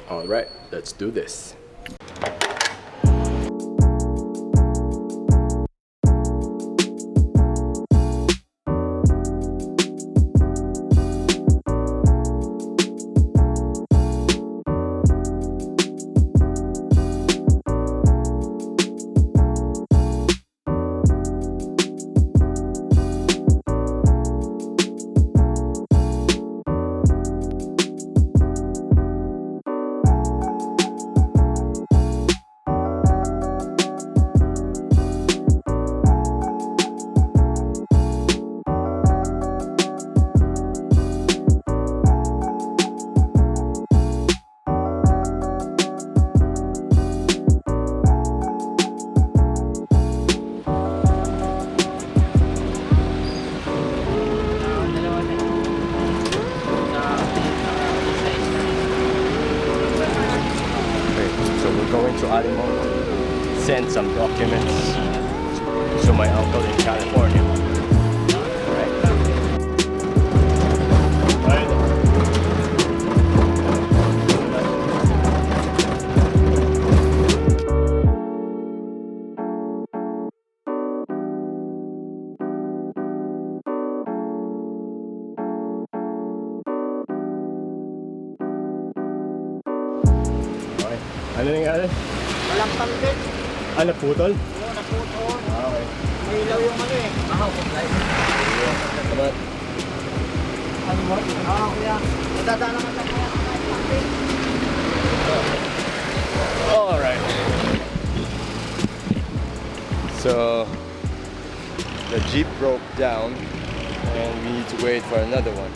Alright, let's do this. Send some documents to my uncle in California. Okay. Ano nangyari? Walang pambit. Ah, naputol? Oo, naputol. Ah, okay. May ilaw yung ano eh. Okay. Salamat. Ano mo? Kuya. Nadadaan naman na kaya kahit pambit. Alright. So, the Jeep broke down and we need to wait for another one.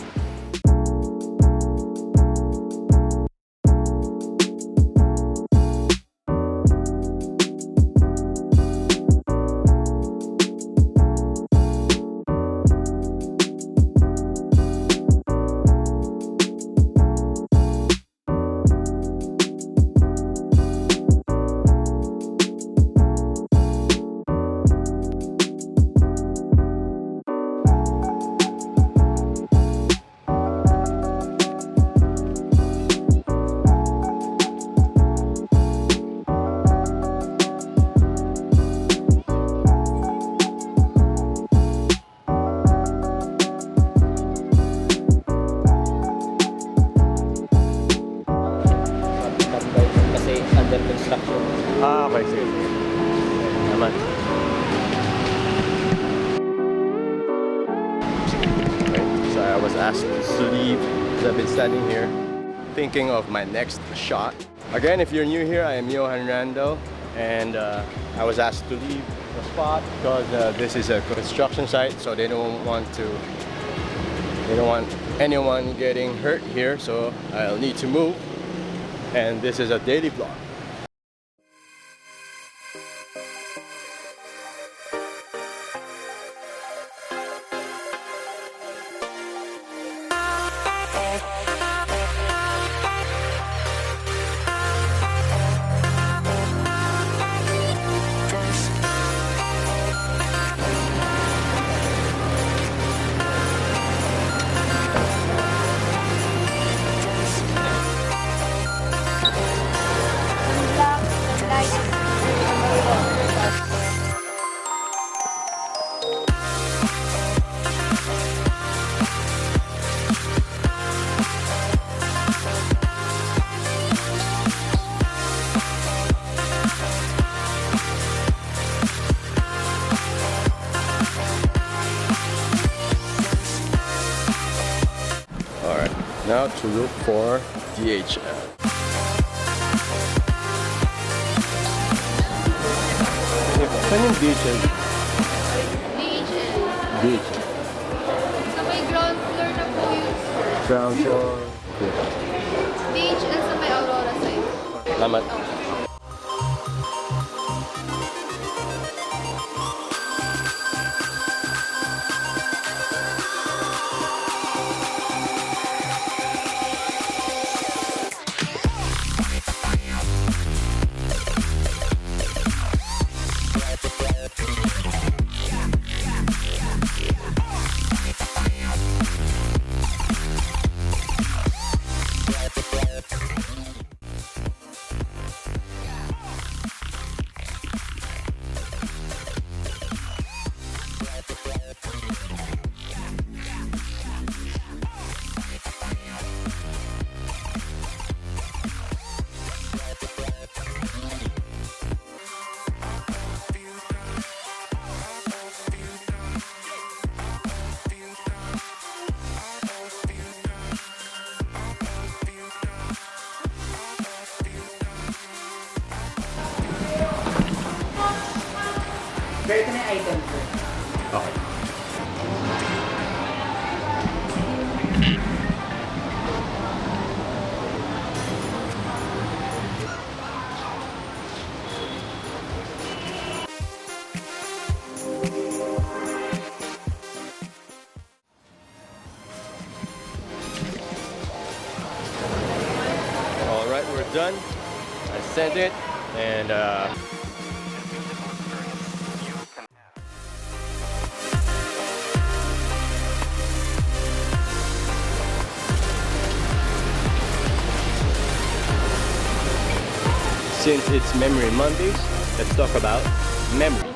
Under construction. Ah, okay, sige. Naman. Okay, so I was asked to leave because I've been standing here thinking of my next shot. Again, if you're new here, I am Johann Randall, and I was asked to leave the spot because this is a construction site, so they don't want anyone getting hurt here, so I'll need to move. And this is a daily vlog. Now to look for DHL. Saan yung DHL? DHL. Sa may ground floor na po yun. Ground floor. DHL sa may Aurora side. Salamat. Sir, ito na yung item, sir. Okay. All right, we're done. I sent it, and since it's Memory Mondays, let's talk about memory.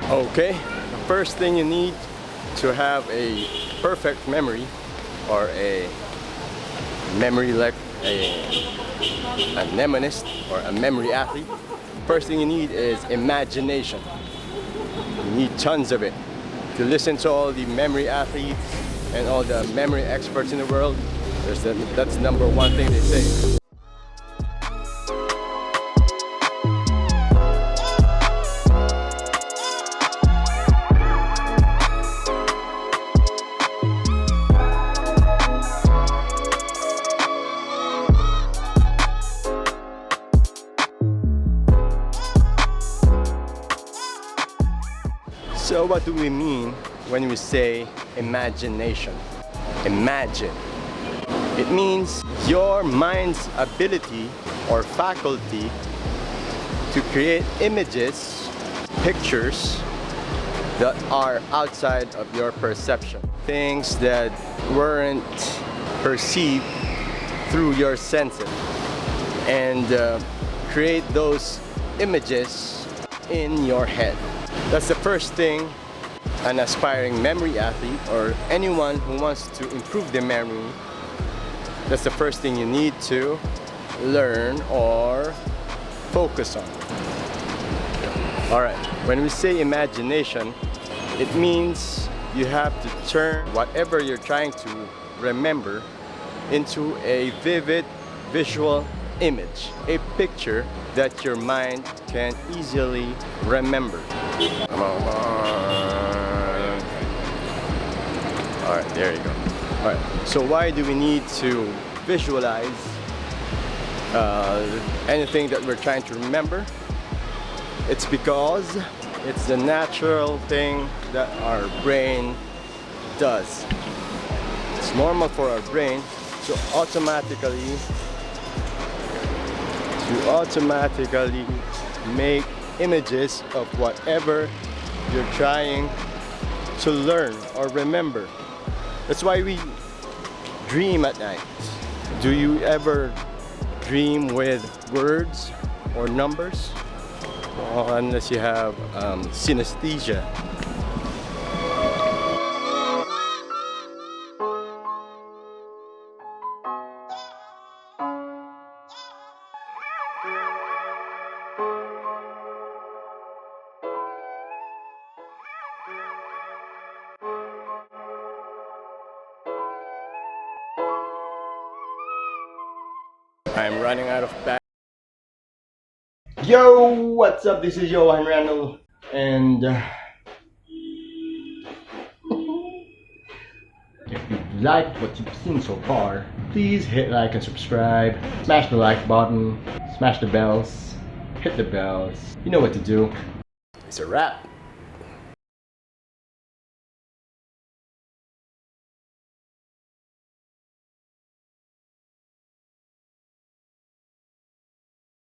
Okay, the first thing you need to have a perfect memory, or a memory like a mnemonist or a memory athlete, first thing you need is imagination. You need tons of it. If you listen to all the memory athletes and all the memory experts in the world, that's number one thing they say. So what do we mean when we say imagination? Imagine. It means your mind's ability or faculty to create images, pictures that are outside of your perception. Things that weren't perceived through your senses. And create those images in your head. That's the first thing an aspiring memory athlete or anyone who wants to improve their memory, that's the first thing you need to learn or focus on. Alright, when we say imagination, it means you have to turn whatever you're trying to remember into a vivid visual image, a picture that your mind can easily remember. Come on. Alright, there you go. Alright, so why do we need to visualize anything that we're trying to remember? It's because it's the natural thing that our brain does. It's normal for our brain to automatically make images of whatever you're trying to learn or remember. That's why we dream at night. Do you ever dream with words or numbers? Well, unless you have synesthesia. I'm running out of battery. Yo, what's up? This is Johann Randall, and if you've liked what you've seen so far, please hit like and subscribe. Smash the like button, smash the bells, hit the bells. You know what to do. It's a wrap.